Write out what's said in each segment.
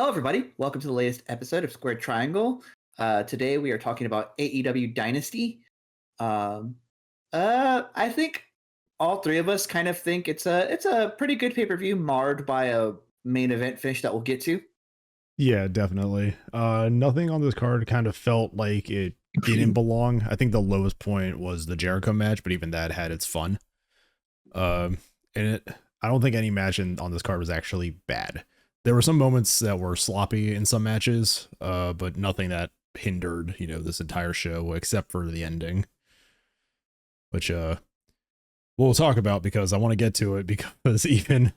Hello, everybody. Welcome to the latest episode of Squared Triangle. Today we are talking about AEW Dynasty. I think all three of us kind of think it's a pretty good pay-per-view, marred by a main event finish that we'll get to. Yeah, definitely. Nothing on this card kind of felt like it didn't belong. I think the lowest point was the Jericho match, but even that had its fun. And I don't think any match on this card was actually bad. There were some moments that were sloppy in some matches, but nothing that hindered, this entire show except for the ending, which we'll talk about because I want to get to it because even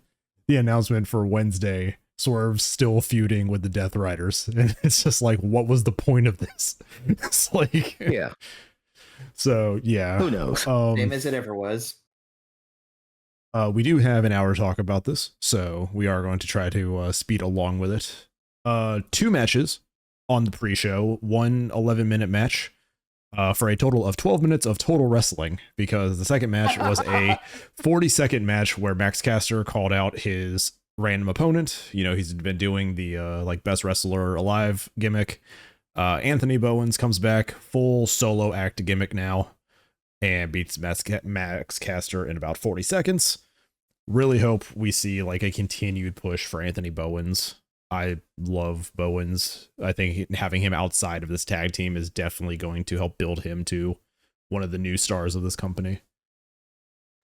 the announcement for Wednesday, Swerve's still feuding with the Death Riders, and it's just like, what was the point of this? It's like, yeah. So yeah, Who knows? Same as it ever was. We do have an hour to talk about this, so we are going to try to speed along with it. Two matches on the pre-show, one 11-minute match for a total of 12 minutes of total wrestling, because the second match was a 40-second match where Max Caster called out his random opponent. He's been doing the like best wrestler alive gimmick. Anthony Bowens comes back, full solo act gimmick now, and beats Max Caster in about 40 seconds. Really hope we see like a continued push for Anthony Bowens. I love Bowens. I think having him outside of this tag team is definitely going to help build him to one of the new stars of this company.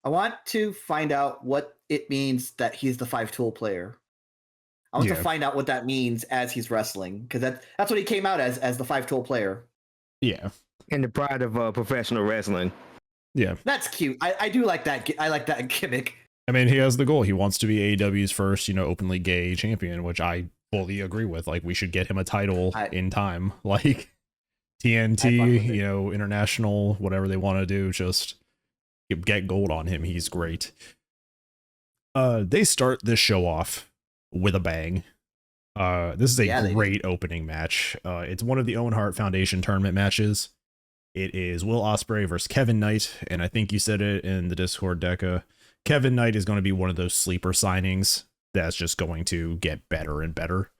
I want to find out what it means that he's the 5-tool player. I want to find out what that means as he's wrestling, because that's what he came out as the 5-tool player. Yeah. And the pride of professional wrestling. Yeah. That's cute. I do like that. I like that gimmick. I mean, he has the goal. He wants to be AEW's first, openly gay champion, which I fully agree with. Like, we should get him a title in time. Like, TNT, international, whatever they want to do, just get gold on him. He's great. They start this show off with a bang. This is a great opening match. It's one of the Owen Hart Foundation tournament matches. It is Will Ospreay versus Kevin Knight, and I think you said it in the Discord, Deca. Kevin Knight is going to be one of those sleeper signings that's just going to get better and better.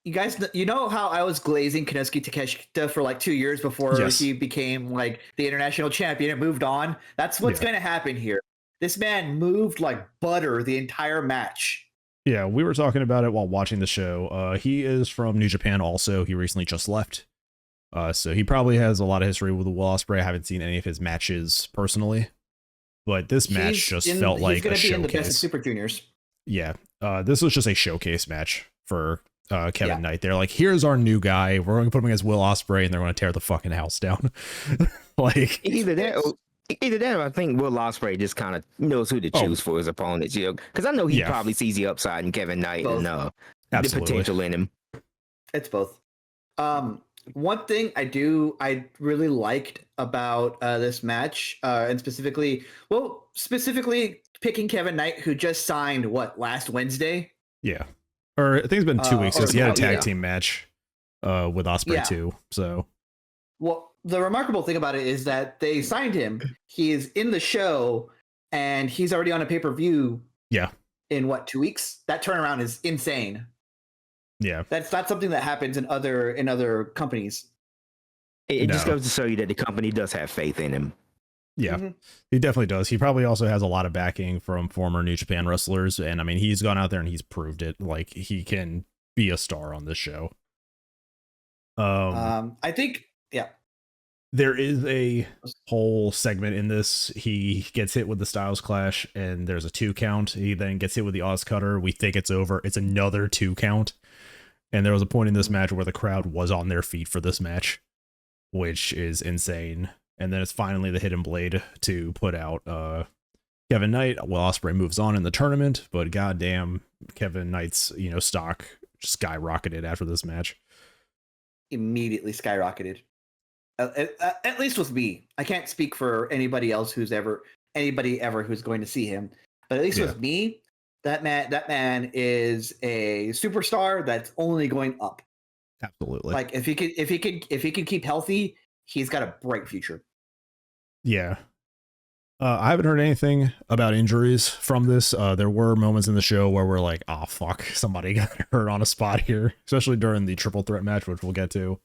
You guys, know how I was glazing Konosuke Takeshita for like 2 years before he became like the international champion and moved on? That's what's going to happen here. This man moved like butter the entire match. Yeah, we were talking about it while watching the show. He is from New Japan also. He recently just left. So he probably has a lot of history with Will Ospreay. I haven't seen any of his matches personally. But this match felt like a showcase. He's going to be in the Best of Super Juniors. Yeah, this was just a showcase match for Kevin Knight. They're like, here's our new guy. We're going to put him against Will Ospreay, and they're going to tear the fucking house down. Like either that, or I think Will Ospreay just kind of knows who to choose for his opponents. Because I know he probably sees the upside in Kevin Knight and the potential in him. It's both. One thing I really liked about this match, and specifically picking Kevin Knight, who just signed last Wednesday. Yeah, or I think it's been 2 weeks since he had a tag team match with Ospreay too. So, well, the remarkable thing about it is that they signed him. He is in the show, and he's already on a pay-per-view. Yeah, in 2 weeks? That turnaround is insane. Yeah, that's not something that happens in other companies. It just goes to show you that the company does have faith in him. Yeah, he definitely does. He probably also has a lot of backing from former New Japan wrestlers, and I mean, he's gone out there and he's proved it. Like, he can be a star on this show. I think, there is a whole segment in this. He gets hit with the Styles Clash, and there's a 2 count. He then gets hit with the Oz Cutter. We think it's over. It's another 2 count. And there was a point in this match where the crowd was on their feet for this match, which is insane. And then it's finally the Hidden Blade to put out Kevin Knight. Will Ospreay moves on in the tournament, but goddamn, Kevin Knight's stock skyrocketed after this match. Immediately skyrocketed. At least with me. I can't speak for anybody else who's going to see him, but at least with me, that man is a superstar that's only going up. Absolutely. Like, if he can keep healthy, he's got a bright future. Yeah. I haven't heard anything about injuries from this. There were moments in the show where we're like, oh, fuck, somebody got hurt on a spot here, especially during the triple threat match, which we'll get to.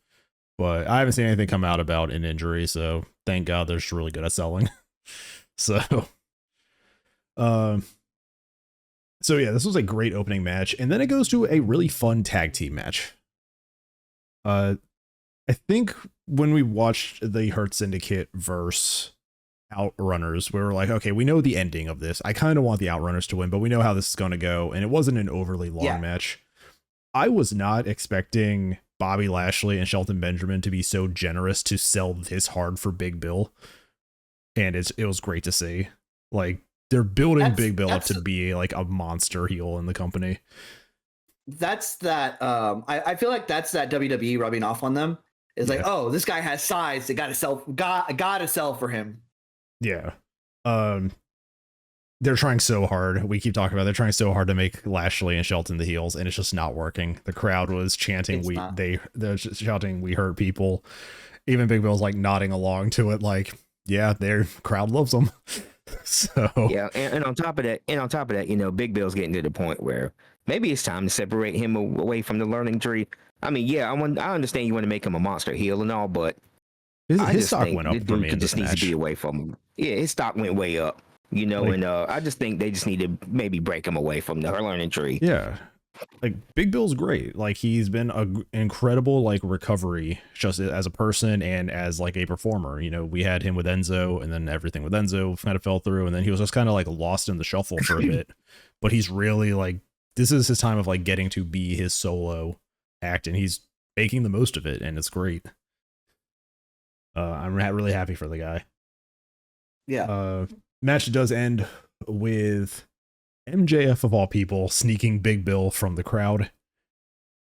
But I haven't seen anything come out about an injury, so thank God they're just really good at selling. So yeah, this was a great opening match, and then it goes to a really fun tag team match. I think when we watched the Hurt Syndicate versus Outrunners, we were like, okay, we know the ending of this. I kind of want the Outrunners to win, but we know how this is going to go, and it wasn't an overly long match. I was not expecting Bobby Lashley and Shelton Benjamin to be so generous to sell this hard for Big Bill, and it was great to see. Like, they're building Big Bill up to be like a monster heel in the company. That's that. I feel like that's that WWE rubbing off on them. It's like, oh, this guy has size. They gotta sell for him. Yeah. They're trying so hard. We keep talking about they're trying so hard to make Lashley and Shelton the heels, and it's just not working. The crowd was chanting they're just shouting, "We hurt people." Even Big Bill's like nodding along to it, like, yeah, their crowd loves them. So yeah, and on top of that, you know, Big Bill's getting to the point where maybe it's time to separate him away from the learning tree. I mean, yeah, I understand you want to make him a monster heel and all, but his stock went up for me. Just needs to be away from him. Yeah, his stock went way up, you know, and I just think they just need to maybe break him away from the learning tree. Yeah, like Big Bill's great. Like, he's been an incredible like recovery just as a person and as like a performer. You know, we had him with Enzo, and then everything with Enzo kind of fell through, and then he was just kind of like lost in the shuffle for a bit. But he's really like, this is his time of like getting to be his solo act, and he's making the most of it, and it's great. I'm really happy for the guy. Yeah. Match does end with MJF of all people sneaking Big Bill from the crowd,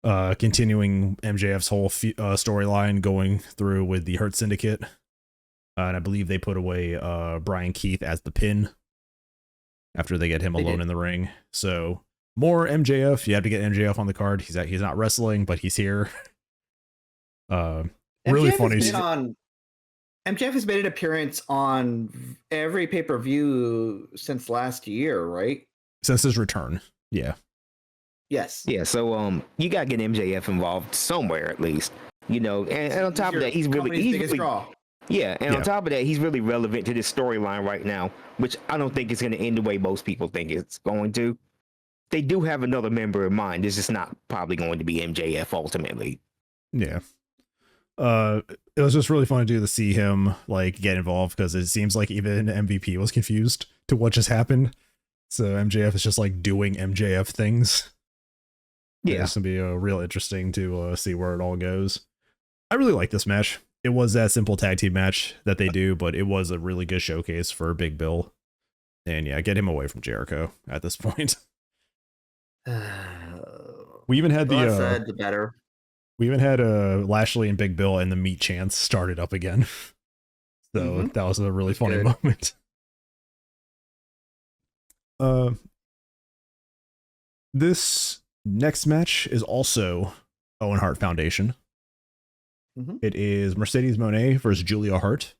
continuing MJF's whole storyline going through with the Hurt Syndicate, and I believe they put away Brian Keith as the pin after they get him alone in the ring. So more MJF. You have to get MJF on the card. He's not wrestling, but he's here. Really funny. MJF has made an appearance on every pay-per-view since last year, right? Since his return. Yeah. Yes. Yeah, so you gotta get MJF involved somewhere at least. You know, and on top of that, he's really on top of that, he's really relevant to this storyline right now, which I don't think is gonna end the way most people think it's going to. They do have another member in mind. This is not probably going to be MJF ultimately. Yeah. It was just really fun to see him like get involved, because it seems like even MVP was confused to what just happened. So MJF is just like doing MJF things. Yeah, it's gonna be real interesting to see where it all goes. I really like this match. It was that simple tag team match that they do, but it was a really good showcase for Big Bill. And yeah, get him away from Jericho at this point. We even had the better. We even had Lashley and Big Bill and the meat chants started up again. So that was a really funny moment. This next match is also Owen Hart Foundation. It is Mercedes Moné versus Julia Hart,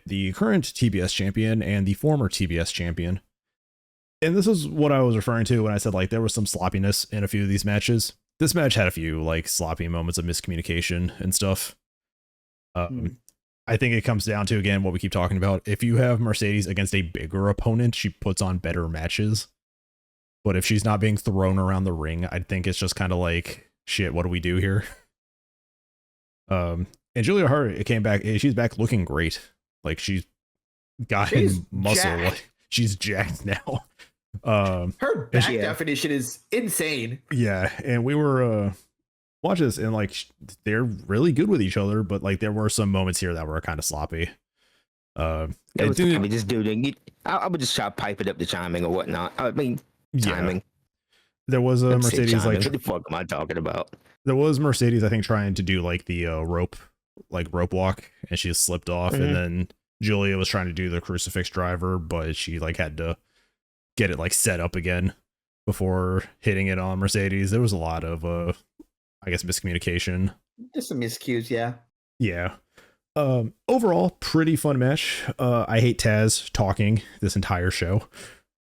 the current TBS champion and the former TBS champion. And this is what I was referring to when I said like there was some sloppiness in a few of these matches. This match had a few like sloppy moments of miscommunication and stuff. I think it comes down to, again, what we keep talking about. If you have Mercedes against a bigger opponent, she puts on better matches. But if she's not being thrown around the ring, I think it's just kind of like, shit, what do we do here? And Julia Hart came back. She's back looking great. Like, she's got muscle. Like, she's jacked now. Her back definition is insane. Yeah, and we were watch this, and like they're really good with each other, but like there were some moments here that were kind of sloppy. I would just try to pipe it up, the chiming or whatnot. I mean, timing. Yeah. There was a Mercedes like what the fuck am I talking about? There was Mercedes, I think, trying to do like the rope walk, and she slipped off, and then Julia was trying to do the crucifix driver, but she like had to get it like set up again before hitting it on Mercedes. There was a lot of I guess miscommunication. Just some miscues, yeah. Yeah. Overall, pretty fun match. I hate Taz talking this entire show.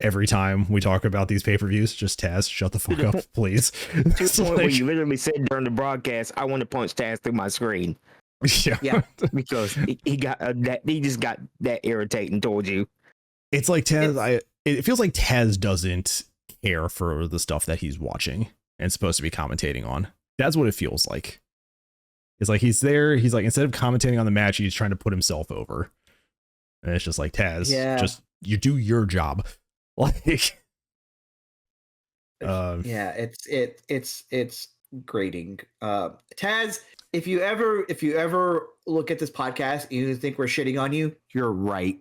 Every time we talk about these pay-per-views, just Taz, shut the fuck up, please. To the point where you literally said during the broadcast, I want to punch Taz through my screen. Yeah. Because he got that. He just got that irritating towards you. It's like Taz. It feels like Taz doesn't care for the stuff that he's watching and supposed to be commentating on. That's what it feels like. It's like he's there. He's like, instead of commentating on the match, he's trying to put himself over. And it's just like, Taz, just you do your job. Like, it's grating. Taz, if you ever look at this podcast and you think we're shitting on you, you're right.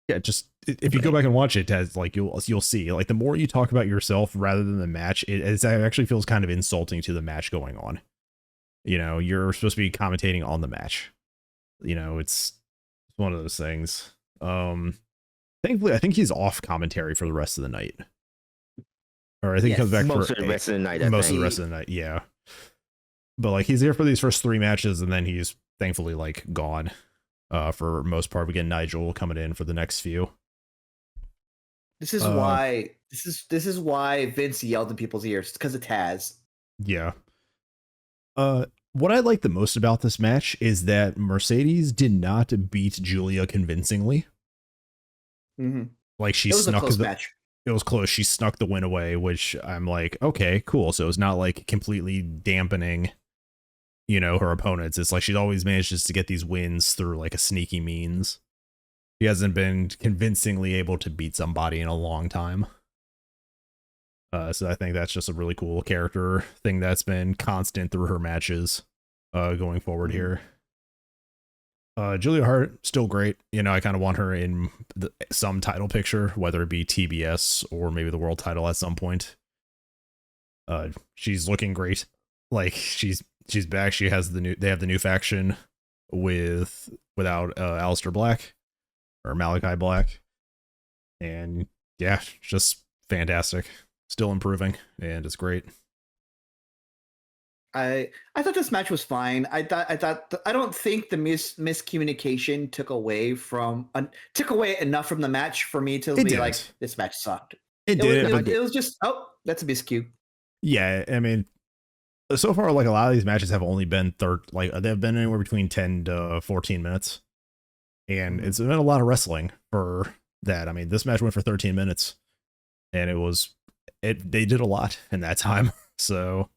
Yeah, just if you go back and watch it, Taz, like you'll see, like the more you talk about yourself rather than the match, it actually feels kind of insulting to the match going on. You know, you're supposed to be commentating on the match. You know, it's one of those things. Thankfully, I think he's off commentary for the rest of the night. Or I think he comes back most of the rest of the night. Most of the rest of the night, yeah. But like he's here for these first 3 matches, and then he's thankfully like gone. For most part, we get Nigel coming in for the next few. This is why Vince yelled in people's ears. It's because of Taz. Yeah. What I like the most about this match is that Mercedes did not beat Julia convincingly. Mm-hmm. Like she snuck the match. It was close. She snuck the win away, which I'm like, okay, cool. So it's not like completely dampening, you know, her opponents. It's like she's always manages to get these wins through like a sneaky means. She hasn't been convincingly able to beat somebody in a long time. So I think that's just a really cool character thing that's been constant through her matches going forward here. Julia Hart, still great. You know, I kind of want her in some title picture, whether it be TBS or maybe the world title at some point. She's looking great. Like she's back. She has they have the new faction without Aleister Black or Malachi Black. And yeah, just fantastic. Still improving, and it's great. I thought this match was fine. I don't think the miscommunication took away enough from the match for me to be like, this match sucked. It was just, that's a miscue. Yeah, I mean, so far, like a lot of these matches have only been they've been anywhere between 10 to 14 minutes, and it's been a lot of wrestling for that. I mean, this match went for 13 minutes, and they did a lot in that time. So,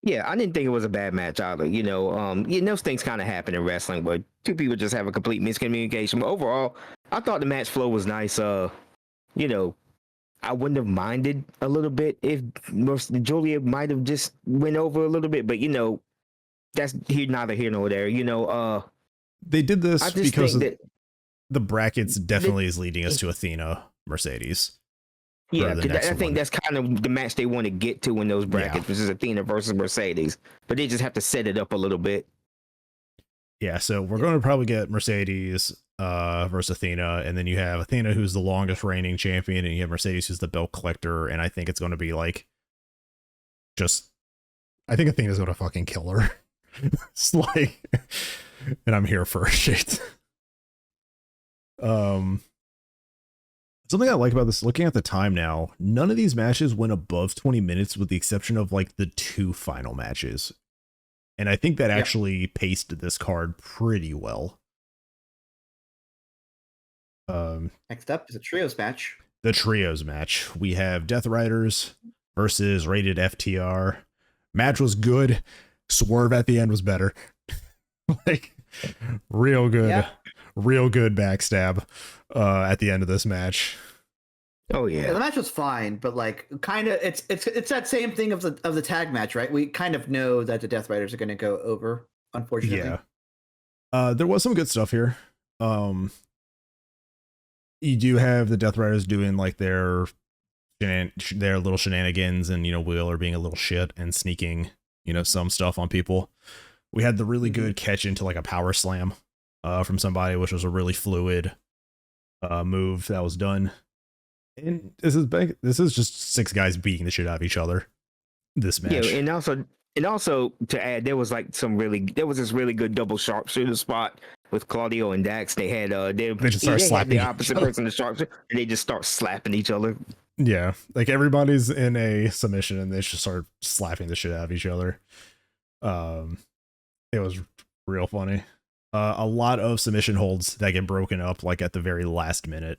yeah, I didn't think it was a bad match either. You know, those things kind of happen in wrestling where two people just have a complete miscommunication. But overall, I thought the match flow was nice. You know, I wouldn't have minded a little bit if Julia might have just went over a little bit. But, you know, that's neither here nor there. You know, they did this because the brackets definitely is leading us to Athena Mercedes. Yeah, I think that's kind of the match they want to get to in those brackets, which is Athena versus Mercedes. But they just have to set it up a little bit. Yeah, so we're going to probably get Mercedes versus Athena, and then you have Athena, who's the longest reigning champion, and you have Mercedes, who's the belt collector, and I think it's going to be like, I think Athena's going to fucking kill her. It's like, and I'm here for it. Something I like about this, looking at the time now, none of these matches went above 20 minutes with the exception of like the 2 final matches. And I think that actually paced this card pretty well. Next up is a trios match. The trios match. We have Death Riders versus Rated FTR. Match was good. Swerve at the end was better. Like, real good. Yeah. Real good backstab at the end of this match. Oh yeah, the match was fine, but like kind of it's that same thing of the tag match, right? We kind of know that the Death Riders are going to go over, unfortunately. Yeah. There was some good stuff here. You do have the Death Riders doing like their little shenanigans, and you know, Wheeler being a little shit and sneaking, you know, some stuff on people. We had the really good catch into like a power slam from somebody, which was a really fluid move that was done. And this is just 6 guys beating the shit out of each other. This match. Yeah, and also And also to add, there was this really good double sharpshooter spot with Claudio and Dax. They had they just start slapping the opposite person to sharpshooter, and they just start slapping each other. Yeah, like everybody's in a submission and they just start slapping the shit out of each other. It was real funny. A lot of submission holds that get broken up like at the very last minute.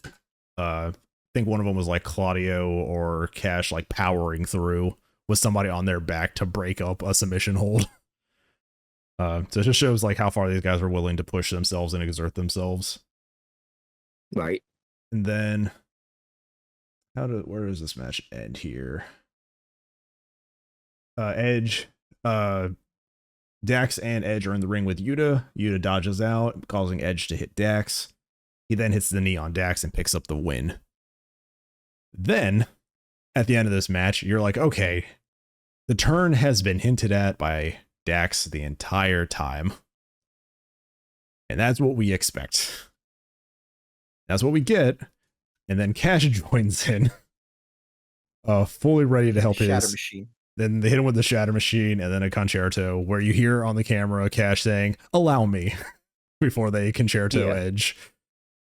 I think one of them was like Claudio or Cash like powering through with somebody on their back to break up a submission hold. So it just shows like how far these guys were willing to push themselves and exert themselves. Right. And then where does this match end here? Edge, Dax and Edge are in the ring with Yuta. Yuta dodges out, causing Edge to hit Dax. He then hits the knee on Dax and picks up the win. Then, at the end of this match, you're like, okay, the turn has been hinted at by Dax the entire time. And that's what we expect. That's what we get. And then Cash joins in, fully ready to help his Shatter Machine. Then they hit him with the Shatter Machine and then a concerto where you hear on the camera Cash saying, "Allow me," before they concerto Edge.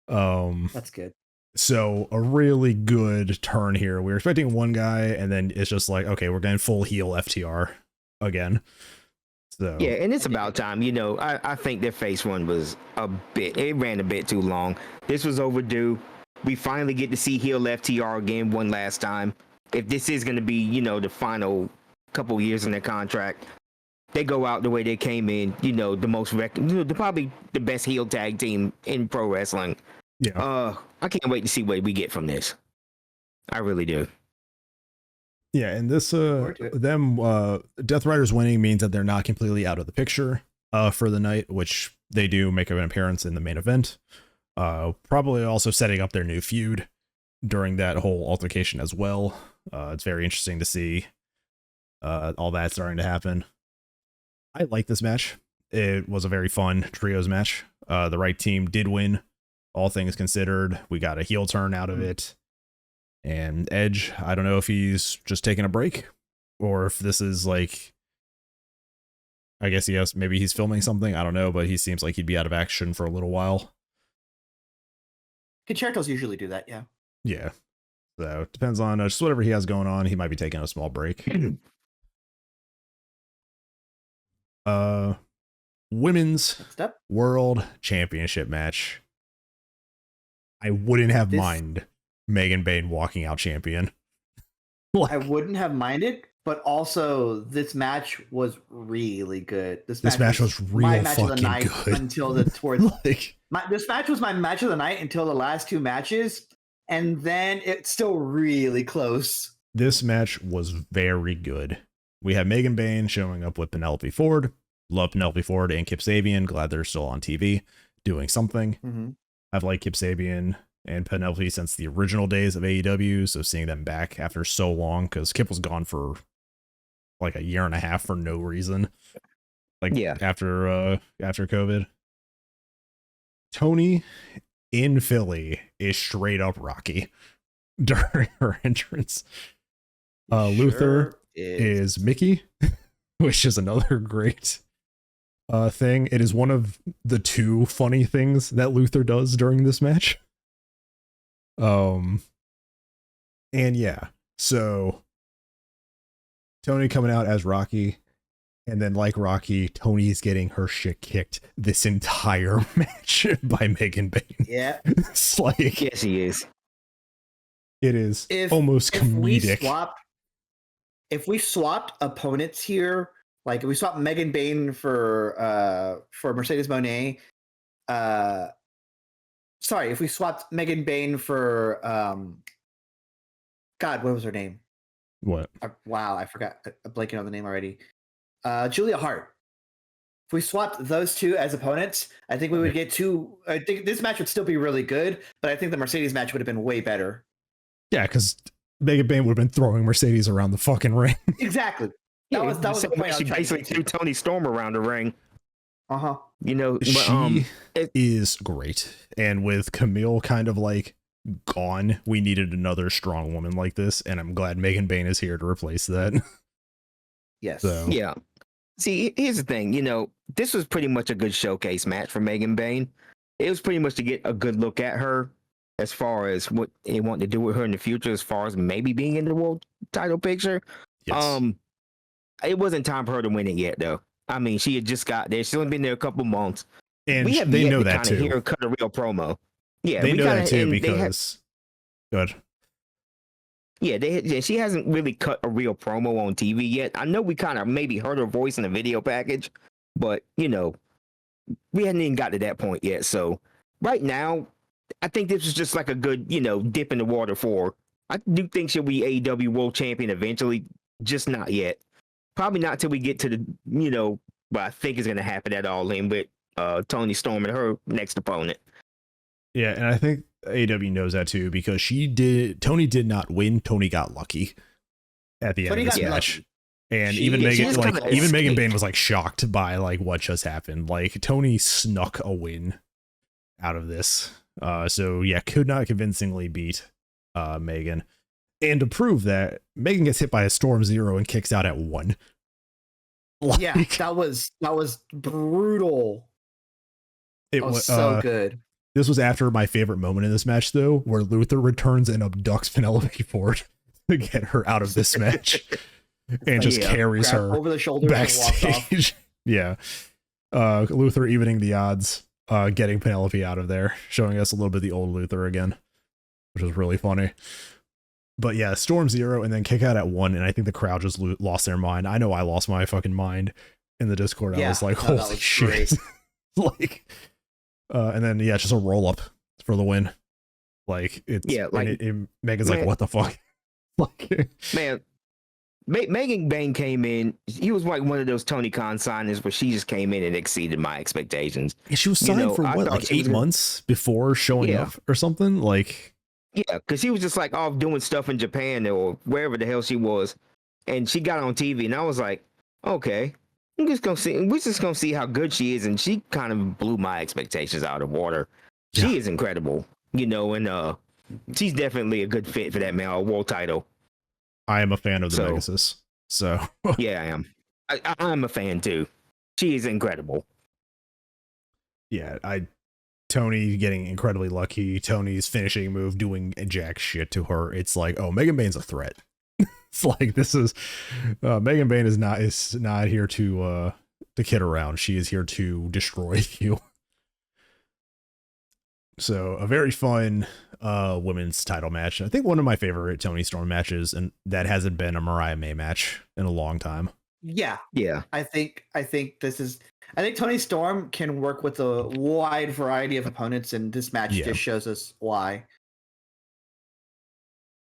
That's good. So a really good turn here. We were expecting one guy and then it's just like, okay, we're getting full heel FTR again. So yeah, and it's about time. You know, I think their face run was it ran a bit too long. This was overdue. We finally get to see heel FTR again one last time. If this is going to be, you know, the final couple years in their contract, they go out the way they came in, you know, probably the best heel tag team in pro wrestling. Yeah. I can't wait to see what we get from this. I really do. Yeah, and this Death Riders winning means that they're not completely out of the picture for the night, which they do make an appearance in the main event. Probably also setting up their new feud during that whole altercation as well. It's very interesting to see all that starting to happen. I like this match. It was a very fun trios match. The right team did win, all things considered. We got a heel turn out of it. And Edge, I don't know if he's just taking a break or if this is like, I guess maybe he's filming something. I don't know, but he seems like he'd be out of action for a little while. Concertos usually do that, yeah. Yeah. So it depends on just whatever he has going on. He might be taking a small break. Women's World Championship match. I wouldn't have minded Megan Bayne walking out champion. I wouldn't have minded, but also this match was really good. This match was real fucking good until this match was my match of the night until the last two matches, and then it's still really close. This match was very good. We have Megan Bayne showing up with Penelope Ford. Love Penelope Ford and Kip Sabian. Glad they're still on TV doing something. Mm-hmm. I've liked Kip Sabian and Penelope since the original days of AEW, so seeing them back after so long, because Kip was gone for like a year and a half for no reason. After COVID. Tony in Philly is straight up Rocky during her entrance. Luther is Mickey, which is another great thing. It is one of the two funny things that Luther does during this match. And yeah, so Tony coming out as Rocky, and then like Rocky, Tony's getting her shit kicked this entire match by Megan Bayne. Yeah. It's like, yes, he is. It is almost comedic. If we swapped opponents here, like if we swapped Megan Bayne for Mercedes Moné, if we swapped Megan Bayne for God, what was her name? What? Wow, I forgot. I'm blanking on the name already. Julia Hart. If we swapped those two as opponents, I think we would get two. I think this match would still be really good, but I think the Mercedes match would have been way better. Yeah, because Megan Bayne would have been throwing Mercedes around the fucking ring. Exactly. That was the point. She basically threw Tony Storm around the ring. You know, she is great, and with Camille kind of like gone, we needed another strong woman like this, and I'm glad Megan Bayne is here to replace that. Yes. So Yeah. See, here's the thing. This was pretty much a good showcase match for Megan Bayne. It was pretty much to get a good look at her as far as what they want to do with her in the future, as far as maybe being in the world title picture. yes. It wasn't time for her to win it yet, though. I mean, she had just got there. She's only been there a couple months. And we have they yet know to that kind of too. hear her cut a real promo. Yeah, they know that too because good. Yeah, she hasn't really cut a real promo on TV yet. I know we kind of maybe heard her voice in a video package, but we hadn't even got to that point yet. So right now, I think this is just like a good, dip in the water for her. I do think she'll be AEW World Champion eventually, just not yet. Probably not till we get to the, what I think is going to happen at All In with Toni Storm and her next opponent. Yeah, and I think AEW knows that too because Toni did not win. Toni got lucky at the end of this match. And even Megan Bayne was like shocked by like what just happened. Like Toni snuck a win out of this. So yeah, could not convincingly beat Megan. And to prove that, Megan gets hit by a Storm Zero and kicks out at 1. Like, yeah, that was brutal. It was so good. This was after my favorite moment in this match, though, where Luther returns and abducts Penelope Ford to get her out of this match, and just carries her over the shoulders backstage. Yeah, Luther evening the odds, getting Penelope out of there, showing us a little bit of the old Luther again, which was really funny. But yeah, Storm Zero and then kick out at 1, and I think the crowd just lost their mind. I know I lost my fucking mind in the Discord. I was like, holy shit. Like, and then just a roll up for the win. Like it's Megan's like, what the fuck? Like, man, Megan Bayne came in. He was like one of those Tony Khan signings where she just came in and exceeded my expectations. Yeah, she was signed for what, like 8 months before showing up or something. Like, yeah, because she was just like off doing stuff in Japan or wherever the hell she was, and she got on TV, and I was like, okay. We're just gonna see how good she is, and she kind of blew my expectations out of water. She is incredible, and she's definitely a good fit for that male world title. I am a fan of the Pegasus, so yeah, I am. I'm a fan too. She is incredible. Yeah, Toni getting incredibly lucky. Toni's finishing move doing jack shit to her. It's like, oh, Megan Bayne's a threat. It's like this is Megan Bayne is not here to kid around. She is here to destroy you. So a very fun women's title match. I think one of my favorite Toni Storm matches, and that hasn't been a Mariah May match in a long time. Yeah. I think Toni Storm can work with a wide variety of opponents, and this match just shows us why.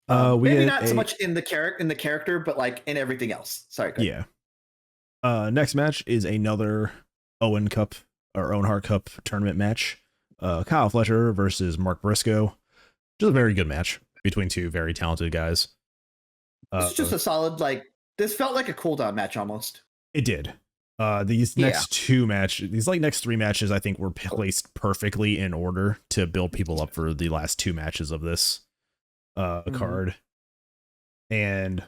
Maybe not so much in the character, but like in everything else. Sorry. Yeah. Next match is another Owen Hart Cup tournament match. Kyle Fletcher versus Mark Briscoe. Just a very good match between two very talented guys. It's just a solid, this felt like a cooldown match almost. It did. These next three matches, I think, were placed perfectly in order to build people up for the last 2 matches of this card. And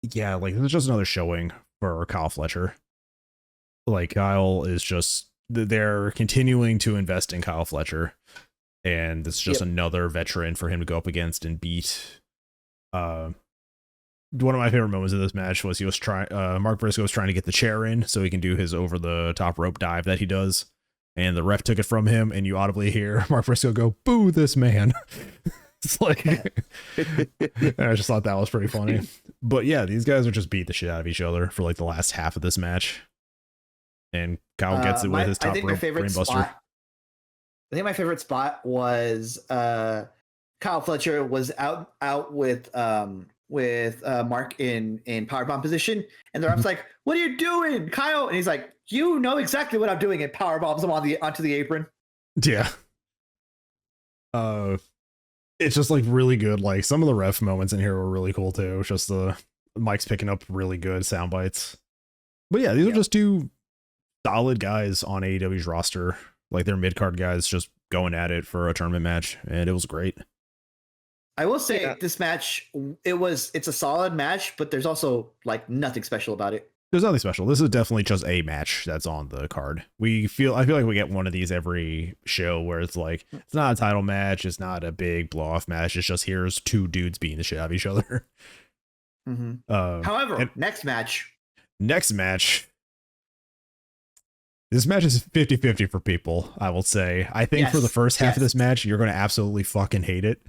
yeah, this is just another showing for Kyle Fletcher. Like, Kyle is just, they're continuing to invest in Kyle Fletcher, and it's just another veteran for him to go up against and beat. One of my favorite moments of this match was Mark Briscoe was trying to get the chair in so he can do his over the top rope dive that he does, and the ref took it from him, and you audibly hear Mark Briscoe go, "Boo this man." It's like, I just thought that was pretty funny. But yeah, these guys are just beat the shit out of each other for the last half of this match, and Kyle gets it with his top rope brainbuster. I think my favorite spot was Kyle Fletcher was out with Mark in powerbomb position, and the ref's like, "What are you doing, Kyle?" And he's like, "You know exactly what I'm doing," and powerbombs him onto the apron. Yeah. It's just really good. Some of the ref moments in here were really cool too. It's just the Mike's picking up really good sound bites. But yeah, these are just 2 solid guys on AEW's roster. They're mid-card guys just going at it for a tournament match, and it was great. I will say this match, it's a solid match, but there's also like nothing special about it. There's nothing special. This is definitely just a match that's on the card. I feel like we get one of these every show where it's like, it's not a title match. It's not a big blow off match. It's just here's two dudes beating the shit out of each other. Mm-hmm. However, next match. This match is 50-50 for people, I will say. I think for the first half of this match, you're going to absolutely fucking hate it.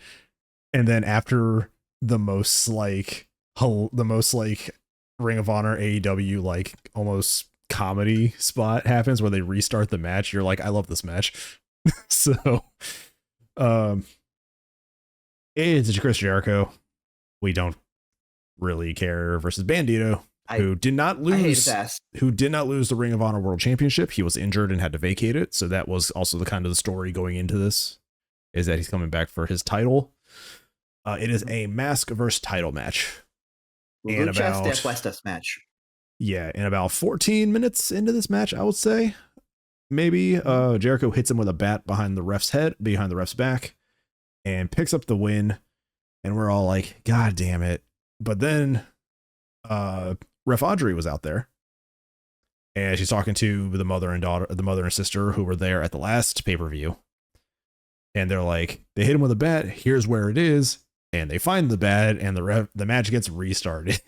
And then after the most like Ring of Honor AEW like almost comedy spot happens where they restart the match, you're like, I love this match. So it's Chris Jericho. We don't really care versus Bandito, who did not lose the Ring of Honor World Championship. He was injured and had to vacate it. So that was also the kind of the story going into this, is that he's coming back for his title. It is a mask versus title match. And about match. Yeah, and about 14 minutes into this match, I would say, maybe Jericho hits him with a bat behind the ref's back, and picks up the win. And we're all like, God damn it. But then Ref Audrey was out there, and she's talking to the mother and sister who were there at the last pay-per-view. And they're like, they hit him with a bat. Here's where it is. And they find the bat, and the match gets restarted.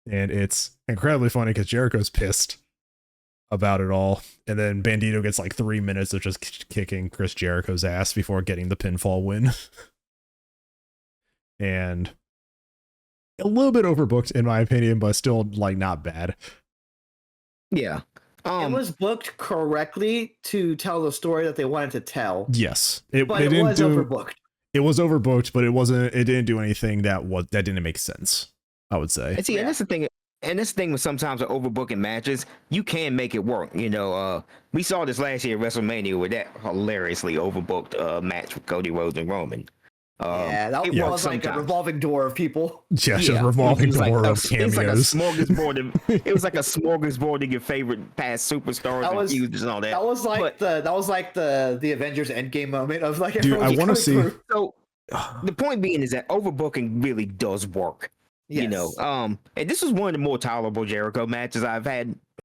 And it's incredibly funny because Jericho's pissed about it all. And then Bandito gets like 3 minutes of just kicking Chris Jericho's ass before getting the pinfall win. And a little bit overbooked in my opinion, but still like not bad. Yeah. It was booked correctly to tell the story that they wanted to tell. Yes. It was overbooked. It was overbooked, but it didn't do anything that didn't make sense, I would say. And see, and that's the thing. And this thing with sometimes with overbooking matches, you can make it work. You know, we saw this last year at WrestleMania with that hilariously overbooked match with Cody Rhodes and Roman. That was like a revolving door of people. Yeah, just a revolving door of cameos. It was like a smorgasbord. It was like a smorgasbord of your favorite past superstars and feuds and all that. That was like the Avengers Endgame moment of like. Dude, I want to see. So the point being is that overbooking really does work. Yes. You know, and this was one of the more tolerable Jericho matches I've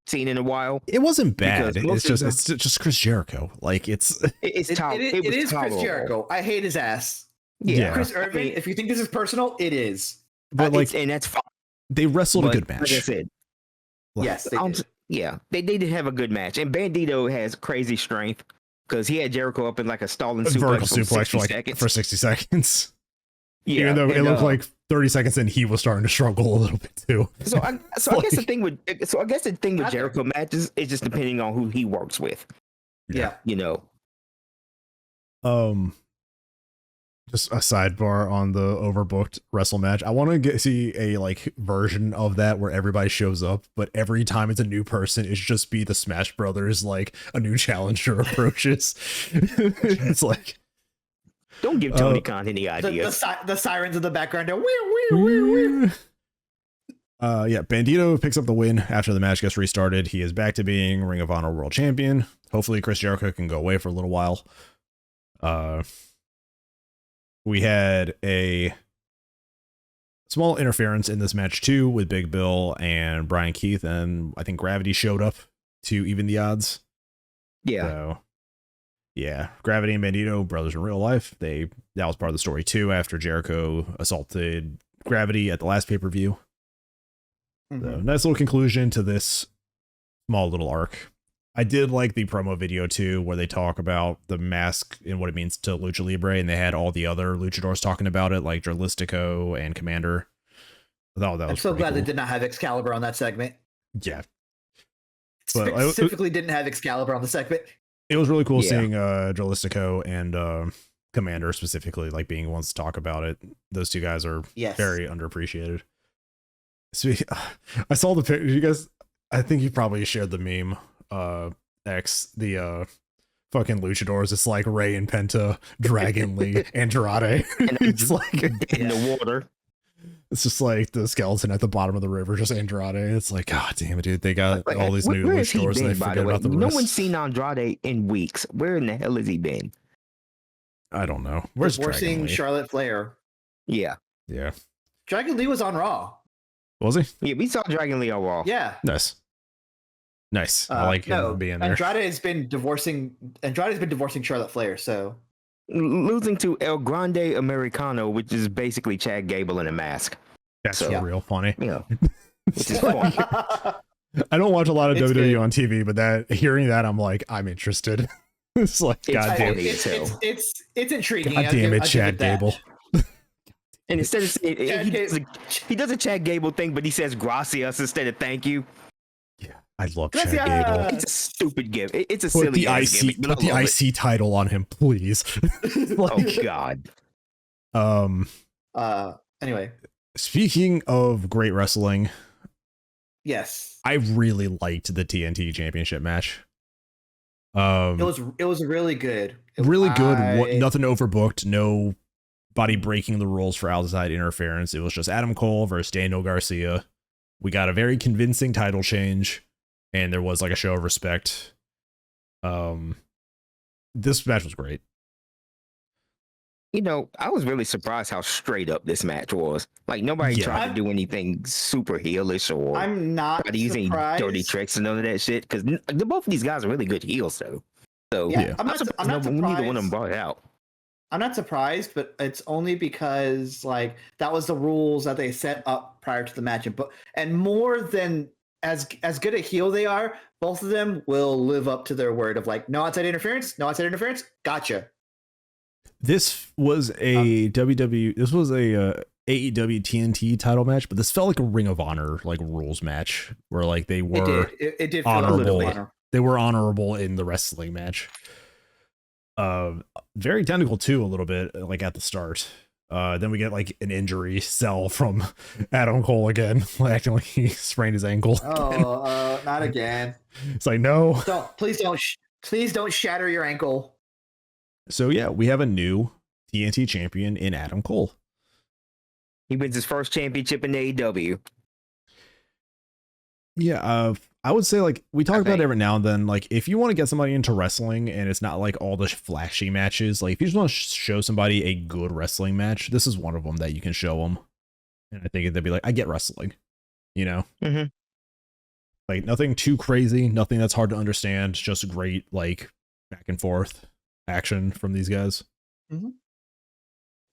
seen in a while. It wasn't bad. It's just Chris Jericho. Like it is Chris Jericho. I hate his ass. Yeah. Chris Irvin, if you think this is personal, it is. But and that's fine. They wrestled a good match. Like I said. Yes, they did. Yeah, they did have a good match. And Bandito has crazy strength because he had Jericho up in like a stalling suplex for 60 seconds. Yeah, even though it looked like 30 seconds in, he was starting to struggle a little bit too. So I guess the thing with Jericho matches is just depending on who he works with. Yeah, you know. Just a sidebar on the overbooked wrestle match. I want to see a like version of that where everybody shows up, but every time it's a new person, it's just be the Smash Brothers, like a new challenger approaches. It's like, don't give Tony Khan any ideas. The sirens in the background are yeah, Bandito picks up the win after the match gets restarted. He is back to being Ring of Honor World Champion. Hopefully Chris Jericho can go away for a little while. We had a small interference in this match too with Big Bill and Brian Keith, and I think Gravity showed up to even the odds. Yeah. So, yeah, Gravity and Bandito, brothers in real life. That was part of the story too after Jericho assaulted Gravity at the last pay-per-view. Mm-hmm. So, nice little conclusion to this small little arc. I did like the promo video too, where they talk about the mask and what it means to Lucha Libre, and they had all the other luchadors talking about it, like Dralistico and Commander. I thought that was. I'm so glad cool. They did not have Excalibur on that segment. Yeah, but specifically didn't have Excalibur on the segment. It was really cool seeing Dralistico and Commander specifically, like being ones to talk about it. Those two guys are very underappreciated. So, I saw the picture. You guys, I think you probably shared the meme. The fucking luchadors. It's like Ray and Penta, Dragon Lee, Andrade. And it's like in the water. It's just like the skeleton at the bottom of the river, just Andrade. It's like, God damn it, dude. They got all these new luchadors and they forget about the rest. No one's seen Andrade in weeks. Where in the hell has he been? I don't know. Where's divorcing Dragon Lee? Charlotte Flair. Yeah. Yeah. Dragon Lee was on Raw. Was he? Yeah, we saw Dragon Lee on Raw. Yeah. Nice. I like him being there. Andrade has been divorcing Charlotte Flair, so losing to El Grande Americano, which is basically Chad Gable in a mask. That's real funny. Yeah. Which is funny. I don't watch a lot of It's WWE good. on TV, but hearing that, I'm like, I'm interested. It's like, goddamn, it's intriguing. goddamn it, Chad Gable. And instead of saying he does a Chad Gable thing, but he says gracias instead of thank you. Yeah, I love Chad Gracias. Gable. It's a stupid gift. It's a Put silly the ass IC, gimmick, but put the I love IC title on him, please. it. Oh God. Anyway, Speaking of great wrestling, yes, I really liked the TNT Championship match. it was really good. Really good. Nothing overbooked. No body breaking the rules for outside interference. It was just Adam Cole versus Daniel Garcia. We got a very convincing title change, and there was like a show of respect. This match was great. You know, I was really surprised how straight up this match was. Like nobody tried to do anything super heelish or I'm not try to use any dirty tricks and none of that shit. Because both of these guys are really good heels, though. So Yeah, I'm not surprised. Neither one of them brought it out. I'm not surprised, but it's only because like that was the rules that they set up prior to the match, and more than as good a heel they are, both of them will live up to their word of like no outside interference, gotcha. This was a This was a AEW TNT title match, but this felt like a Ring of Honor like rules match where like they were it did honorable. feel a little honor. They were honorable in the wrestling match. Very technical too, a little bit like at the start. Then we get like an injury cell from Adam Cole again, acting like he sprained his ankle. Oh, not again! It's like no, please don't shatter your ankle. So yeah, we have a new TNT champion in Adam Cole. He wins his first championship in AEW. Yeah, I would say like we talk about it every now and then. Like if you want to get somebody into wrestling and it's not like all the flashy matches, like if you just want to show somebody a good wrestling match, this is one of them that you can show them. And I think they'd be like, I get wrestling, you know? Mm-hmm. Like nothing too crazy, nothing that's hard to understand, just great like back and forth action from these guys. Mm-hmm.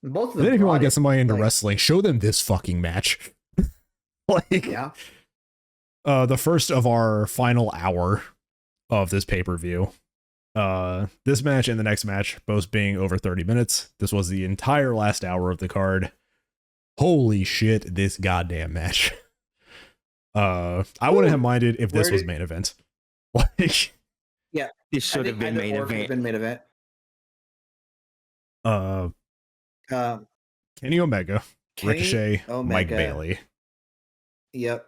Both of them. And then if you want to get somebody into like, wrestling, show them this fucking match. Like, yeah. The first of our final hour of this pay-per-view. This match and the next match both being over 30 minutes. This was the entire last hour of the card. Holy shit, this goddamn match. I wouldn't have minded if this was main event. Like, yeah, this should have been main event. Kenny Omega, Ricochet, Mike Bailey. Yep.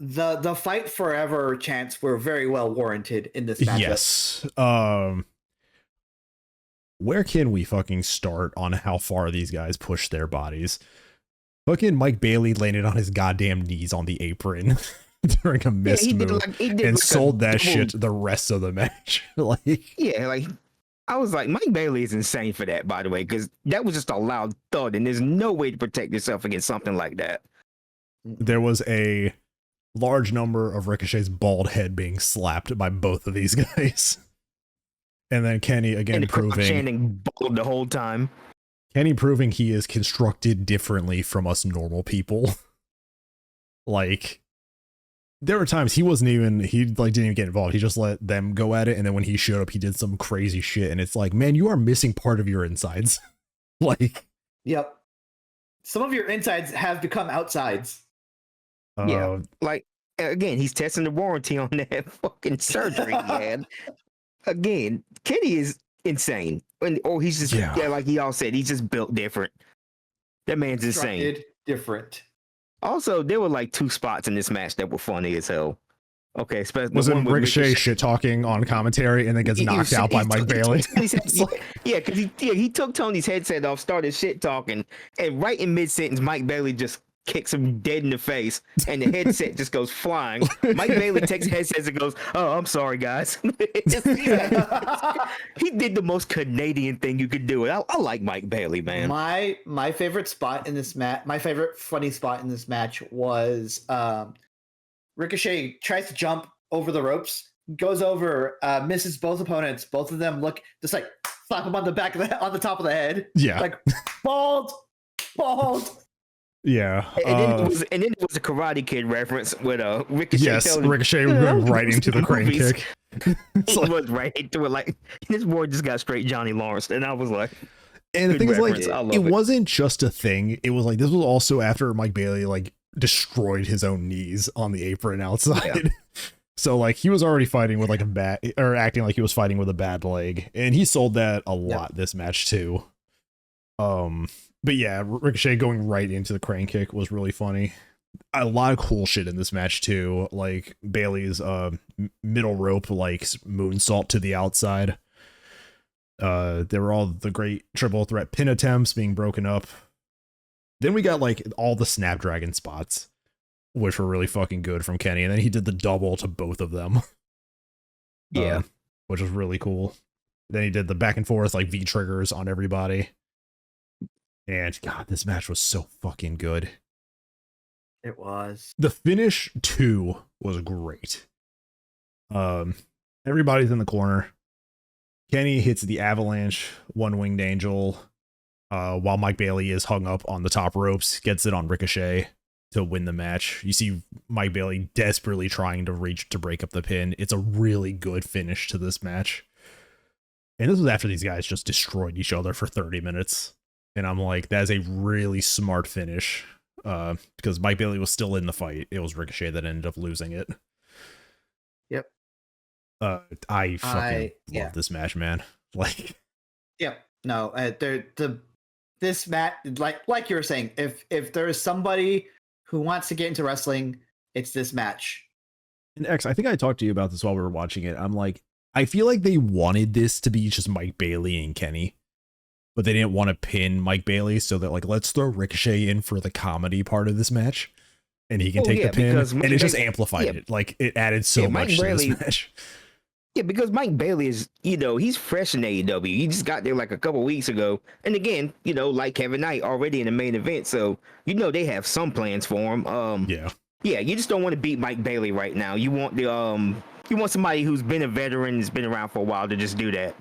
The fight forever chants were very well warranted in this matchup. Yes. Where can we fucking start on how far these guys push their bodies? Fucking Mike Bailey landed on his goddamn knees on the apron during a missed move and sold that shit the rest of the match. I was like, Mike Bailey is insane for that, by the way, because that was just a loud thud, and there's no way to protect yourself against something like that. There was a large number of Ricochet's bald head being slapped by both of these guys. And then Kenny again proving chanting bald the whole time. Kenny proving he is constructed differently from us normal people. Like, there were times he didn't even get involved. He just let them go at it, and then when he showed up, he did some crazy shit, and it's like, man, you are missing part of your insides. Like, yep. Some of your insides have become outsides. Yeah, like again, he's testing the warranty on that fucking surgery, man. Again, Kenny is insane, or he's just like y'all said, he's just built different. That man's insane. Different. Also, there were like two spots in this match that were funny as hell. Okay, especially was it Ricochet shit talking on commentary and then gets knocked out by Mike Bailey? Yeah, because he took Tony's headset off, started shit talking, and right in mid sentence, Mike Bailey just kicks him dead in the face, and the headset just goes flying. Mike Bailey takes the headset and goes, "Oh, I'm sorry, guys." He did the most Canadian thing you could do. I like Mike Bailey, man. My favorite spot in this match, my favorite funny spot in this match was Ricochet tries to jump over the ropes, goes over, misses both opponents. Both of them look just like slap him on the top of the head. Yeah, like bald. Yeah, and then it was a Karate Kid reference with Ricochet. Yes, Ricochet right into the crane kick. He was right into it. Like, this boy just got straight Johnny Lawrence, and I was like, and the thing is, like, it wasn't just a thing. It was like, this was also after Mike Bailey like destroyed his own knees on the apron outside. Yeah. So like, he was already fighting with like acting like he was fighting with a bad leg, and he sold that a lot this match too. But yeah, Ricochet going right into the crane kick was really funny. A lot of cool shit in this match too, like Bailey's middle rope like moonsault to the outside. There were all the great triple threat pin attempts being broken up. Then we got like all the Snapdragon spots, which were really fucking good from Kenny, and then he did the double to both of them. Yeah, which was really cool. Then he did the back and forth like V triggers on everybody. And God, this match was so fucking good. It was. The finish too was great. Everybody's in the corner. Kenny hits the avalanche, one winged angel, while Mike Bailey is hung up on the top ropes, gets it on Ricochet to win the match. You see Mike Bailey desperately trying to reach to break up the pin. It's a really good finish to this match. And this was after these guys just destroyed each other for 30 minutes. And I'm like, that's a really smart finish, because Mike Bailey was still in the fight. It was Ricochet that ended up losing it. Yep. I fucking love this match, man. Like, yep. No, this match, like you were saying, if there is somebody who wants to get into wrestling, it's this match. And X, I think I talked to you about this while we were watching it. I'm like, I feel like they wanted this to be just Mike Bailey and Kenny, but they didn't want to pin Mike Bailey, so that like, let's throw Ricochet in for the comedy part of this match, and he can take the pin, and it just amplified it. Like, it added so much to this match. Yeah, because Mike Bailey is, he's fresh in AEW. He just got there like a couple weeks ago, and again, like Kevin Knight, already in the main event, so they have some plans for him. Yeah, you just don't want to beat Mike Bailey right now. You want somebody who's been a veteran, has been around for a while to just do that.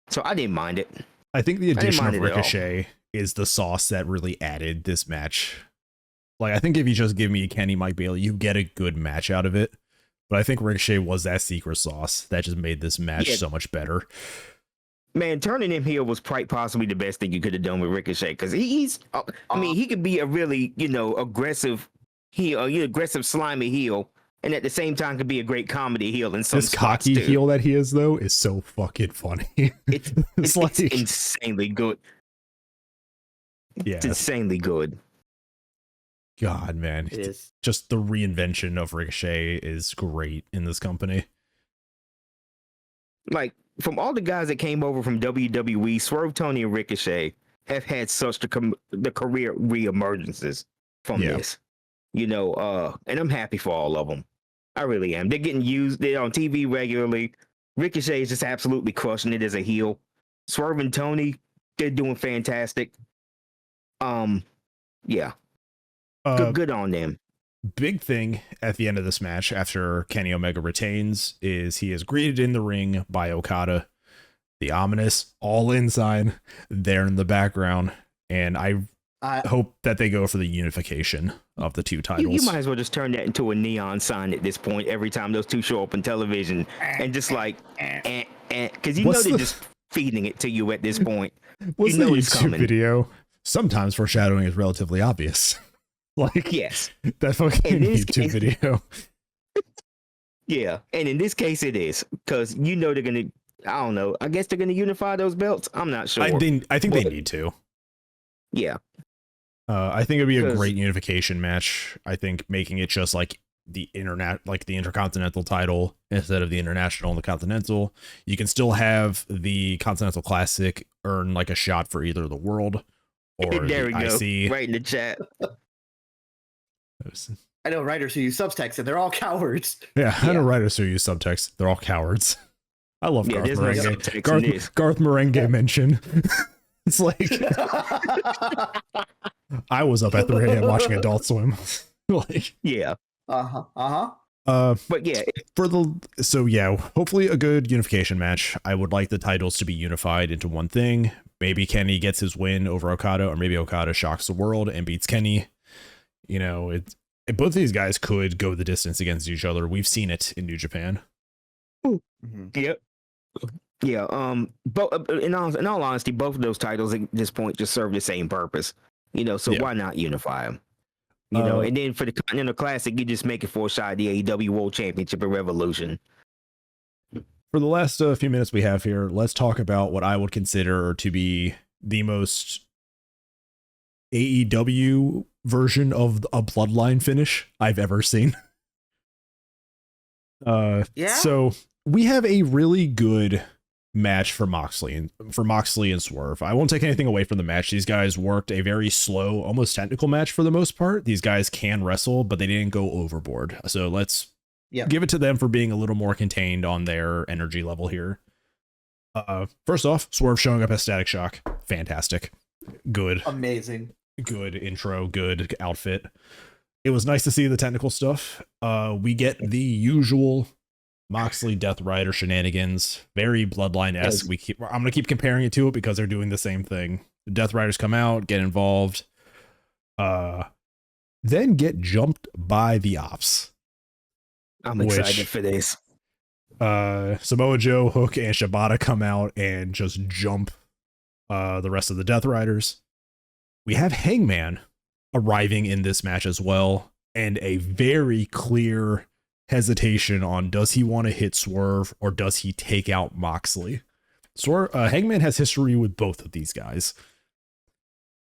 So I didn't mind it. I think the addition of Ricochet is the sauce that really added this match. Like, I think if you just give me Kenny, Mike Bailey, you get a good match out of it. But I think Ricochet was that secret sauce that just made this match so much better. Man, turning him heel was quite possibly the best thing you could have done with Ricochet, because he could be a really, aggressive heel, aggressive, slimy heel, and at the same time could be a great comedy heel in some this cocky heel that he is, though, is so fucking funny. It's like, insanely good. Yeah, it's insanely good. God, man, it is. Just the reinvention of Ricochet is great in this company. Like, from all the guys that came over from WWE, Swerve, Tony, and Ricochet have had such the career reemergences from this. And I'm happy for all of them. I really am. They're getting used. They're on TV regularly. Ricochet is just absolutely crushing it as a heel. Swerve and Tony, they're doing fantastic. Yeah. Good on them. Big thing at the end of this match, after Kenny Omega retains, is he is greeted in the ring by Okada. The ominous All In sign there in the background. And I hope that they go for the unification of the two titles. You might as well just turn that into a neon sign at this point every time those two show up on television, and just like, because they're just feeding it to you at this point. What's the YouTube video? Sometimes foreshadowing is relatively obvious. Like, yes, that fucking YouTube video. Yeah, and in this case it is, because they're gonna, I don't know, I guess they're gonna unify those belts. I'm not sure. I think they need to. Yeah. I think it'd be a great unification match. I think making it just like the Intercontinental title instead of the International and the Continental. You can still have the Continental Classic earn like a shot for either the World or there the we go. IC. Right in the chat. I know writers who use subtext, and they're all cowards. Yeah, I know writers who use subtext. They're all cowards. I love Garth Marenghi. Garth Marenghi mention. It's like I was up at 3 a.m. watching Adult Swim. Like, yeah. But yeah, hopefully a good unification match. I would like the titles to be unified into one thing. Maybe Kenny gets his win over Okada, or maybe Okada shocks the world and beats Kenny. You know, both of these guys could go the distance against each other. We've seen it in New Japan. Yep. Yeah. But in all honesty, both of those titles at this point just serve the same purpose. You know, so why not unify them? You know, and then for the Continental Classic, you just make it for a shot at the AEW World Championship at Revolution. For the last few minutes we have here, let's talk about what I would consider to be the most AEW version of a bloodline finish I've ever seen. So we have a really good match for Moxley and Swerve. I won't take anything away from the match. These guys worked a very slow, almost technical match for the most part. These guys can wrestle, but they didn't go overboard. So let's give it to them for being a little more contained on their energy level here. First off, Swerve showing up as Static Shock. Fantastic. Good. Amazing. Good intro. Good outfit. It was nice to see the technical stuff. We get the usual Moxley Death Rider shenanigans, very Bloodline-esque. I'm gonna keep comparing it to it because they're doing the same thing. The Death Riders come out, get involved, then get jumped by the Ops. I'm excited for this. Samoa Joe, Hook, and Shibata come out and just jump the rest of the Death Riders. We have Hangman arriving in this match as well, and a very clear hesitation on does he want to hit Swerve or does he take out Moxley. Hangman has history with both of these guys,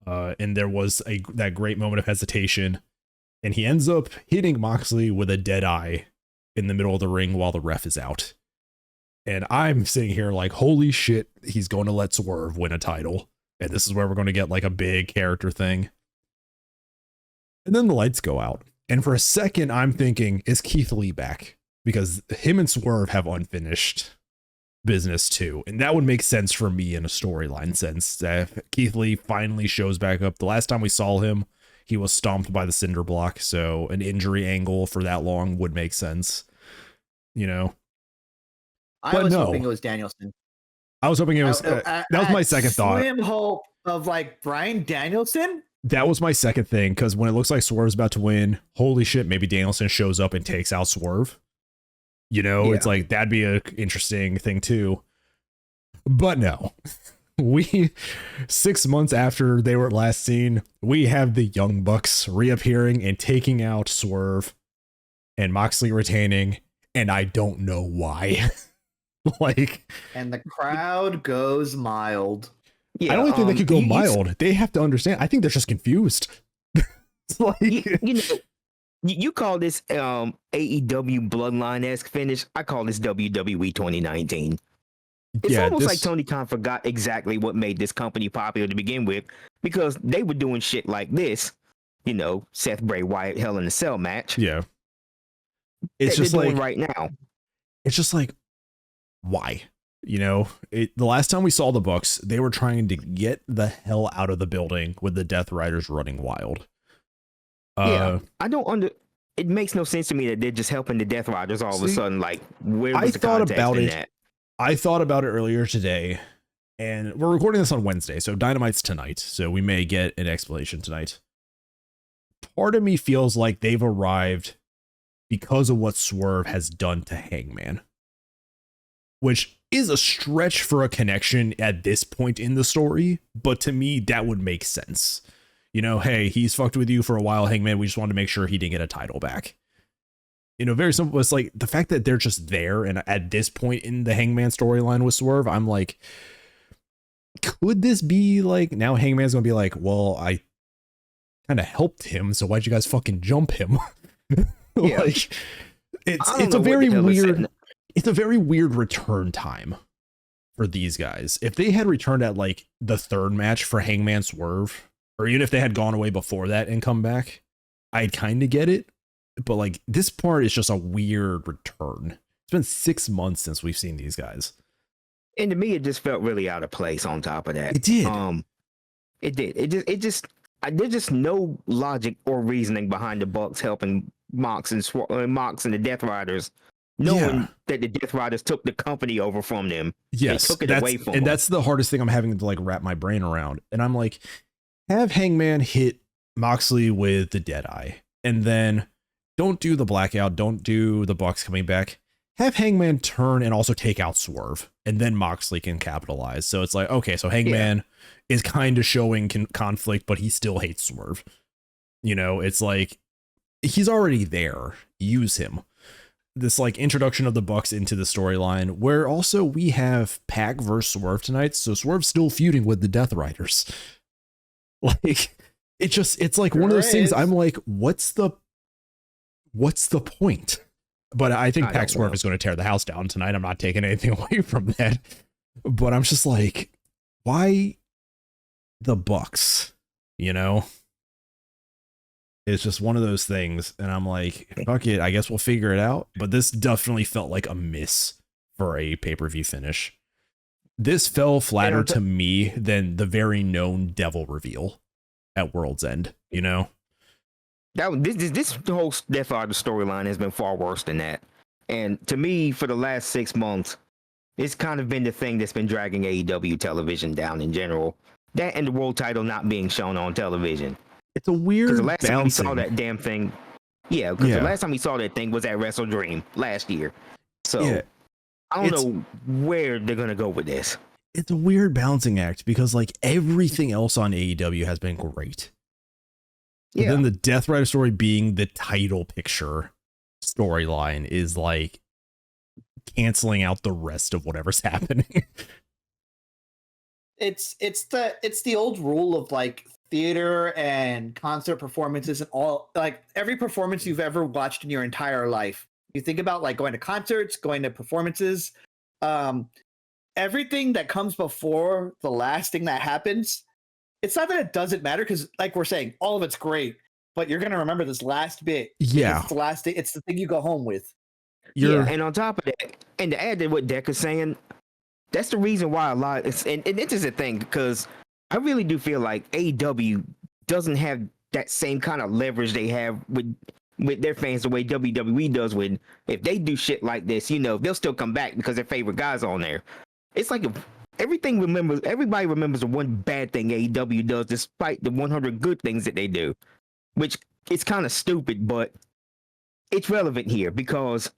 and there was that great moment of hesitation, and he ends up hitting Moxley with a dead eye in the middle of the ring while the ref is out. And I'm sitting here like, holy shit, he's going to let Swerve win a title, and this is where we're going to get like a big character thing. And then the lights go out. And for a second, I'm thinking, is Keith Lee back? Because him and Swerve have unfinished business too. And that would make sense for me in a storyline sense. Keith Lee finally shows back up. The last time we saw him, he was stomped by the cinder block. So an injury angle for that long would make sense. You know? I was hoping it was Danielson. I was hoping it was... that was my second thought. Slim hope of like Bryan Danielson? That was my second thing, because when it looks like Swerve's about to win, holy shit, maybe Danielson shows up and takes out Swerve. You know, it's like, that'd be an interesting thing too. But no. 6 months after they were last seen, we have the Young Bucks reappearing and taking out Swerve and Moxley retaining, and I don't know why. And the crowd goes mild. Yeah, I don't think they could go mild. They have to understand. I think they're just confused. It's like, you know, you call this AEW Bloodline-esque finish. I call this WWE 2019. It's almost like Tony Khan forgot exactly what made this company popular to begin with, because they were doing shit like this. You know, Seth Bray Wyatt Hell in a Cell match. Yeah. It's just like right now. It's just like, why? You know, the last time we saw the Bucks, they were trying to get the hell out of the building with the Death Riders running wild. I don't it makes no sense to me that they're just helping the Death Riders all of a sudden. Like, where was the context in that? I thought about it earlier today, and we're recording this on Wednesday, so Dynamite's tonight, so we may get an explanation tonight. Part of me feels like they've arrived because of what Swerve has done to Hangman, which is a stretch for a connection at this point in the story, but to me, that would make sense. You know, hey, he's fucked with you for a while, Hangman. We just wanted to make sure he didn't get a title back. You know, very simple. It's like the fact that they're just there, and at this point in the Hangman storyline with Swerve, I'm like, could this be like, now Hangman's gonna be like, well, I kind of helped him, so why'd you guys fucking jump him? Like, it's a very weird... It's a very weird return time for these guys. If they had returned at like the third match for Hangman Swerve, or even if they had gone away before that and come back, I kind of get it, but like this part is just a weird return. It's been 6 months since we've seen these guys. And to me, it just felt really out of place on top of that. It did. It did. There's just no logic or reasoning behind the Bucks helping Mox and the Death Riders, knowing that the Death Riders took the company over from them. Yes, they took it away from them. That's the hardest thing I'm having to like wrap my brain around. And I'm like, have Hangman hit Moxley with the Deadeye, and then don't do the blackout, don't do the Bucks coming back. Have Hangman turn and also take out Swerve, and then Moxley can capitalize. So it's like, okay, so Hangman is kind of showing conflict, but he still hates Swerve. You know, it's like he's already there. Use him. This like introduction of the Bucks into the storyline, where also we have Pac versus Swerve tonight. So Swerve's still feuding with the Death Riders. Like it's like one of those things. I'm like, what's the point? But I think Pac Swerve is going to tear the house down tonight. I'm not taking anything away from that. But I'm just like, why the Bucks? You know? It's just one of those things. And I'm like, fuck it. I guess we'll figure it out. But this definitely felt like a miss for a pay-per-view finish. This fell flatter to me than the very known Devil reveal at World's End, you know? This whole Death Rider storyline has been far worse than that. And to me, for the last 6 months, it's kind of been the thing that's been dragging AEW television down in general. That and the world title not being shown on television. It's a weird Because the last time we saw that damn thing, the last time we saw that thing was at Wrestle Dream last year. So I don't know where they're gonna go with this. It's a weird balancing act because like everything else on AEW has been great. But then the Death Rider story being the title picture storyline is like canceling out the rest of whatever's happening. It's the old rule of like theater and concert performances and all, like every performance you've ever watched in your entire life. You think about like going to concerts, going to performances, everything that comes before the last thing that happens. It's not that it doesn't matter because, like we're saying, all of it's great, but you're gonna remember this last bit. Yeah, it's the last day. It's the thing you go home with. And on top of that, and to add to what Deck is saying, that's the reason why a lot. And it is a thing because I really do feel like AEW doesn't have that same kind of leverage they have with their fans the way WWE does. When if they do shit like this, you know, they'll still come back because their favorite guys on there. It's like everybody remembers the one bad thing AEW does despite the 100 good things that they do, which is kind of stupid, but it's relevant here because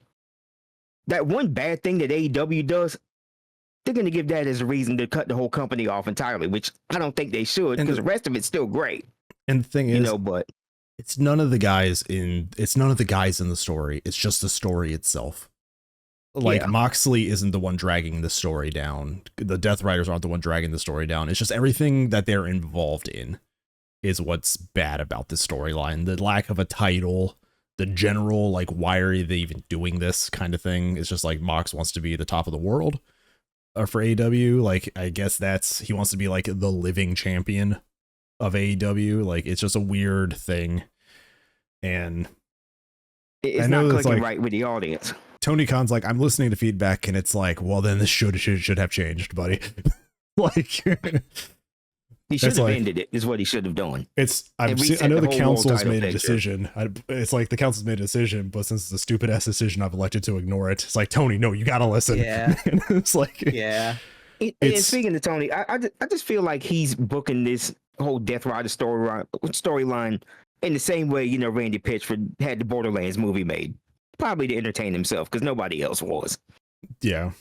that one bad thing that AEW does, they're going to give that as a reason to cut the whole company off entirely, which I don't think they should because the rest of it's still great. And the thing is, you know, but it's none of the guys in the story. It's just the story itself. Like Moxley isn't the one dragging the story down. The Death Riders aren't the one dragging the story down. It's just everything that they're involved in is what's bad about this storyline. The lack of a title, the general, like, why are they even doing this kind of thing? It's just like Mox wants to be the top of the world for AEW. Like, I guess he wants to be like the living champion of AEW. Like, it's just a weird thing. And it's not clicking right with the audience. Tony Khan's like, I'm listening to feedback, and it's like, well, then this should have changed, buddy. Like, he should have ended it. Is what he should have done. I know the council's made a decision. It's like the council's made a decision, but since it's a stupid ass decision, I've elected to ignore it. It's like, Tony, no, you gotta listen. Yeah, it's like, yeah. And speaking of Tony, I just feel like he's booking this whole Death Rider storyline in the same way, you know, Randy Pitchford had the Borderlands movie made. Probably to entertain himself because nobody else was. Yeah.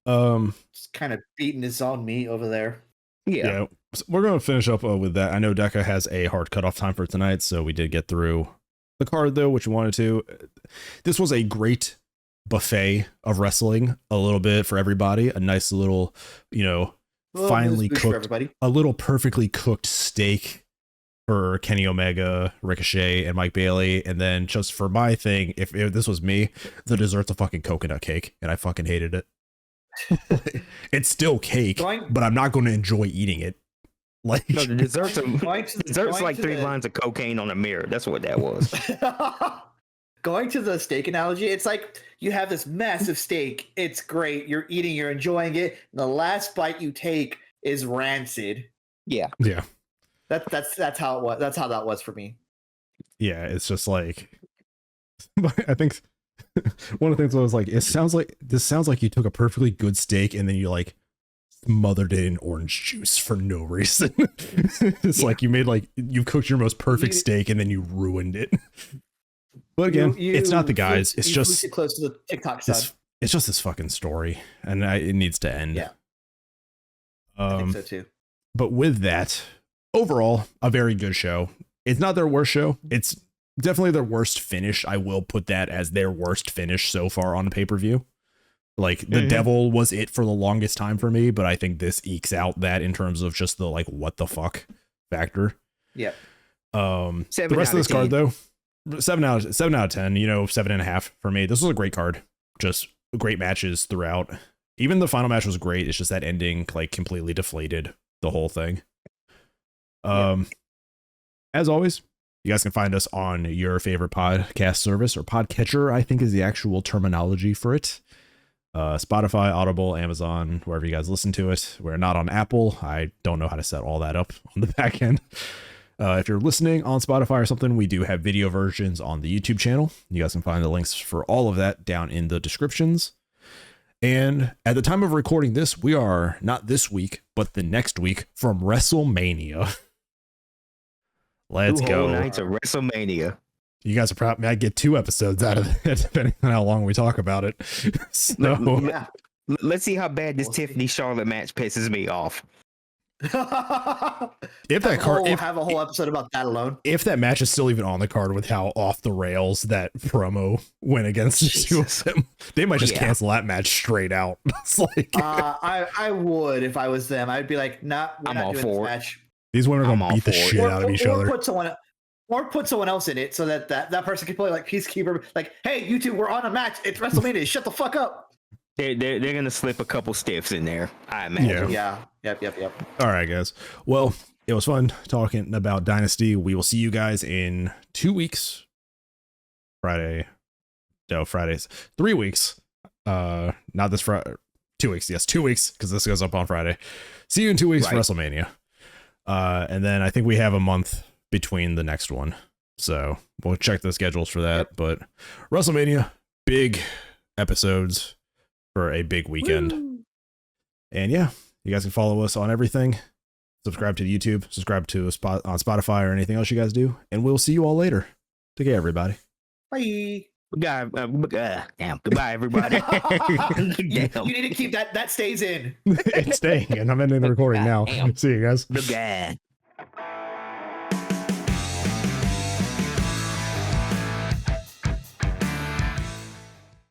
Just kind of beating his own meat over there. Yeah. So we're going to finish up with that. I know Deca has a hard cutoff time for tonight, so we did get through the card, though, which we wanted to. This was a great buffet of wrestling, a little bit for everybody. A nice little, you know, finely cooked, a little perfectly cooked steak for Kenny Omega, Ricochet, and Mike Bailey. And then just for my thing, if this was me, the dessert's a fucking coconut cake, and I fucking hated it. It's still cake, but I'm not going to enjoy eating it. Like No, the dessert's going like to 3 the- lines of cocaine on a mirror. That's what that was. Going to the steak analogy, it's like you have this massive steak. It's great. You're eating, you're enjoying it. And the last bite you take is rancid. Yeah. yeah. That's how it was. That's how that was for me. Yeah, it's just like I think one of the things I was like, this sounds like you took a perfectly good steak and then you like smothered it in orange juice for no reason. It's like you cooked your most perfect steak and then you ruined it. But again, it's not the guys. It's just too close to the TikTok side. It's just this fucking story, and it needs to end. Yeah, I think so too. But with that, overall, a very good show. It's not their worst show. It's definitely their worst finish. I will put that as their worst finish so far on a pay-per-view. Like the Devil was it for the longest time for me, but I think this ekes out that in terms of just the like what the fuck factor. Yeah. The rest of this card though, 7 out of 10, 7.5 for me. This was a great card. Just great matches throughout. Even the final match was great. It's just that ending like completely deflated the whole thing. As always, you guys can find us on your favorite podcast service, or podcatcher, I think is the actual terminology for it. Spotify, Audible, Amazon, wherever you guys listen to it. We're not on Apple. I don't know how to set all that up on the back end. If you're listening on Spotify or something, we do have video versions on the YouTube channel. You guys can find the links for all of that down in the descriptions. And at the time of recording this, we are not this week, but the next week from WrestleMania. Let's go. 2 nights of WrestleMania. You guys are probably might get 2 episodes out of it, depending on how long we talk about it. So, Yeah. Let's see how bad this Tiffany Charlotte match pisses me off. if that card, have a whole episode about that alone. If that match is still even on the card with how off the rails that promo went against the 2 of them, they might just cancel that match straight out. It's like I would if I was them. I'd be like, nah, we're not doing this match. These women are gonna beat the shit out of each other. Put someone else in it so that person can play like peacekeeper. Like, hey, you two, we're on a match. It's WrestleMania. Shut the fuck up. They're gonna slip a couple stiffs in there, I imagine. Yeah. Yep. All right, guys. Well, it was fun talking about Dynasty. We will see you guys in 2 weeks. Fridays. 3 weeks. Not this Friday. 2 weeks. Yes, 2 weeks, because this goes up on Friday. See you in 2 weeks for WrestleMania. And then I think we have a month between the next one. So we'll check the schedules for that. Yep. But WrestleMania, big episodes for a big weekend. Woo. And yeah, you guys can follow us on everything. Subscribe to YouTube, subscribe to on Spotify or anything else you guys do. And we'll see you all later. Take care, everybody. Bye. Goodbye, everybody. You need to keep that stays in. It's staying, and I'm ending the recording now. See you guys. Goodbye.